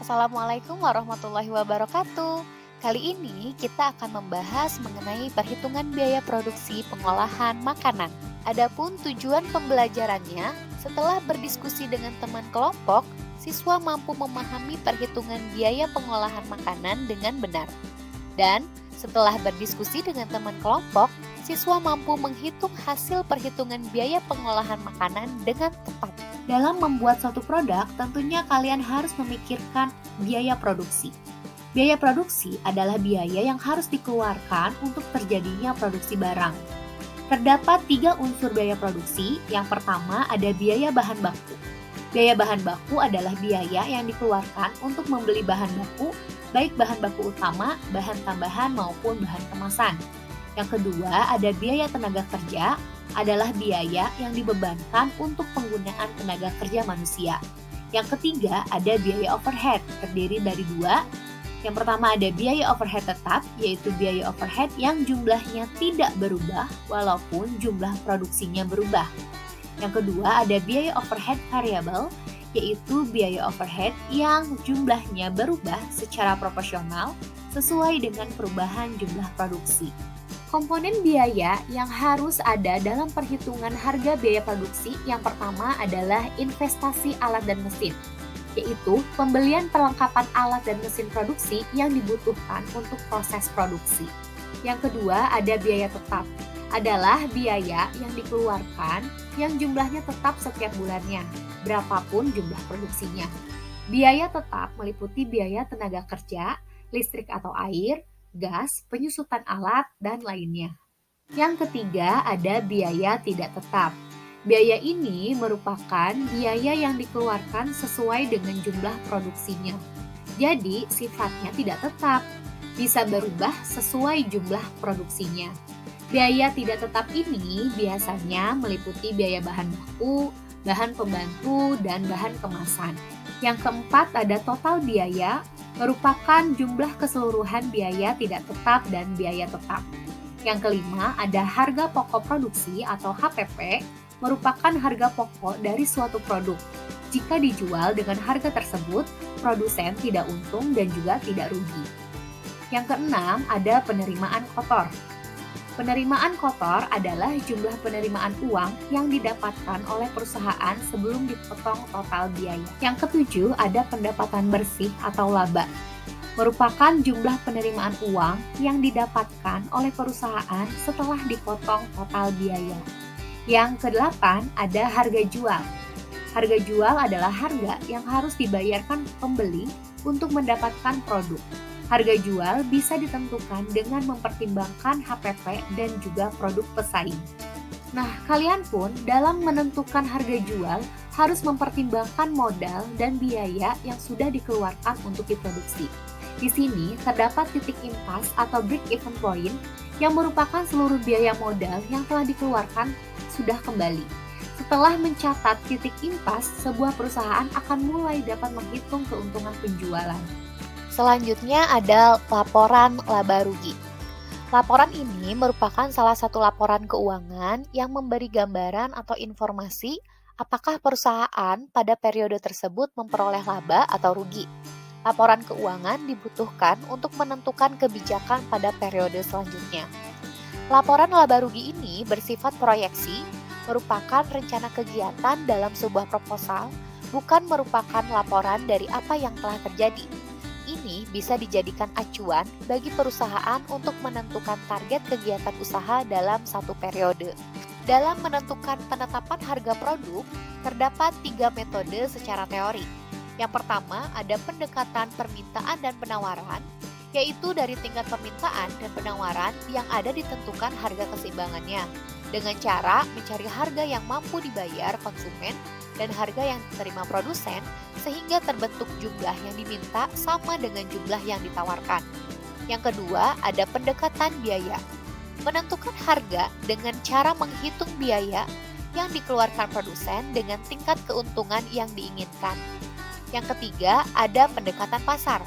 Assalamualaikum warahmatullahi wabarakatuh. Kali ini kita akan membahas mengenai perhitungan biaya produksi pengolahan makanan. Adapun tujuan pembelajarannya, setelah berdiskusi dengan teman kelompok, siswa mampu memahami perhitungan biaya pengolahan makanan dengan benar. Dan setelah berdiskusi dengan teman kelompok, siswa mampu menghitung hasil perhitungan biaya pengolahan makanan dengan tepat. Dalam membuat suatu produk, tentunya kalian harus memikirkan biaya produksi. Biaya produksi adalah biaya yang harus dikeluarkan untuk terjadinya produksi barang. Terdapat 3 unsur biaya produksi. Yang pertama ada biaya bahan baku. Biaya bahan baku adalah biaya yang dikeluarkan untuk membeli bahan baku, baik bahan baku utama, bahan tambahan maupun bahan kemasan. Yang kedua ada biaya tenaga kerja, adalah biaya yang dibebankan untuk penggunaan tenaga kerja manusia. Yang ketiga ada biaya overhead, terdiri dari 2. Yang pertama ada biaya overhead tetap, yaitu biaya overhead yang jumlahnya tidak berubah walaupun jumlah produksinya berubah. Yang kedua ada biaya overhead variable, yaitu biaya overhead yang jumlahnya berubah secara proporsional sesuai dengan perubahan jumlah produksi. Komponen biaya yang harus ada dalam perhitungan harga biaya produksi yang pertama adalah investasi alat dan mesin, yaitu pembelian perlengkapan alat dan mesin produksi yang dibutuhkan untuk proses produksi. Yang kedua ada biaya tetap, adalah biaya yang dikeluarkan yang jumlahnya tetap setiap bulannya, berapapun jumlah produksinya. Biaya tetap meliputi biaya tenaga kerja, listrik atau air, gas, penyusutan alat, dan lainnya. Yang ketiga ada biaya tidak tetap. Biaya ini merupakan biaya yang dikeluarkan sesuai dengan jumlah produksinya. Jadi sifatnya tidak tetap, bisa berubah sesuai jumlah produksinya. Biaya tidak tetap ini biasanya meliputi biaya bahan baku, bahan pembantu, dan bahan kemasan. Yang keempat ada total biaya, merupakan jumlah keseluruhan biaya tidak tetap dan biaya tetap. Yang kelima ada harga pokok produksi atau HPP, merupakan harga pokok dari suatu produk. Jika dijual dengan harga tersebut, produsen tidak untung dan juga tidak rugi. Yang keenam ada penerimaan kotor. Penerimaan kotor adalah jumlah penerimaan uang yang didapatkan oleh perusahaan sebelum dipotong total biaya. Yang ketujuh ada pendapatan bersih atau laba. Merupakan jumlah penerimaan uang yang didapatkan oleh perusahaan setelah dipotong total biaya. Yang kedelapan ada harga jual. Harga jual adalah harga yang harus dibayarkan pembeli untuk mendapatkan produk. Harga jual bisa ditentukan dengan mempertimbangkan HPP dan juga produk pesaing. Nah, kalian pun dalam menentukan harga jual harus mempertimbangkan modal dan biaya yang sudah dikeluarkan untuk diproduksi. Di sini terdapat titik impas atau break-even point yang merupakan seluruh biaya modal yang telah dikeluarkan sudah kembali. Setelah mencatat titik impas, sebuah perusahaan akan mulai dapat menghitung keuntungan penjualan. Selanjutnya ada laporan laba rugi. Laporan ini merupakan salah satu laporan keuangan yang memberi gambaran atau informasi apakah perusahaan pada periode tersebut memperoleh laba atau rugi. Laporan keuangan dibutuhkan untuk menentukan kebijakan pada periode selanjutnya. Laporan laba rugi ini bersifat proyeksi, merupakan rencana kegiatan dalam sebuah proposal, bukan merupakan laporan dari apa yang telah terjadi. Ini bisa dijadikan acuan bagi perusahaan untuk menentukan target kegiatan usaha dalam satu periode. Dalam menentukan penetapan harga produk, terdapat 3 metode secara teori. Yang pertama ada pendekatan permintaan dan penawaran, yaitu dari tingkat permintaan dan penawaran yang ada ditentukan harga keseimbangannya, dengan cara mencari harga yang mampu dibayar konsumen dan harga yang diterima produsen sehingga terbentuk jumlah yang diminta sama dengan jumlah yang ditawarkan. Yang kedua, ada pendekatan biaya. Menentukan harga dengan cara menghitung biaya yang dikeluarkan produsen dengan tingkat keuntungan yang diinginkan. Yang ketiga, ada pendekatan pasar.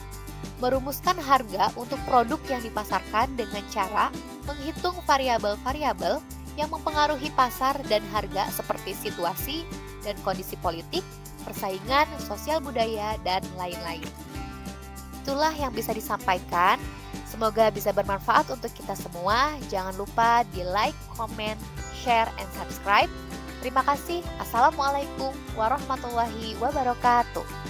Merumuskan harga untuk produk yang dipasarkan dengan cara menghitung variabel-variabel yang mempengaruhi pasar dan harga seperti situasi dan kondisi politik, persaingan, sosial budaya, dan lain-lain. Itulah yang bisa disampaikan. Semoga bisa bermanfaat untuk kita semua. Jangan lupa di like, comment, share, and subscribe. Terima kasih. Assalamualaikum warahmatullahi wabarakatuh.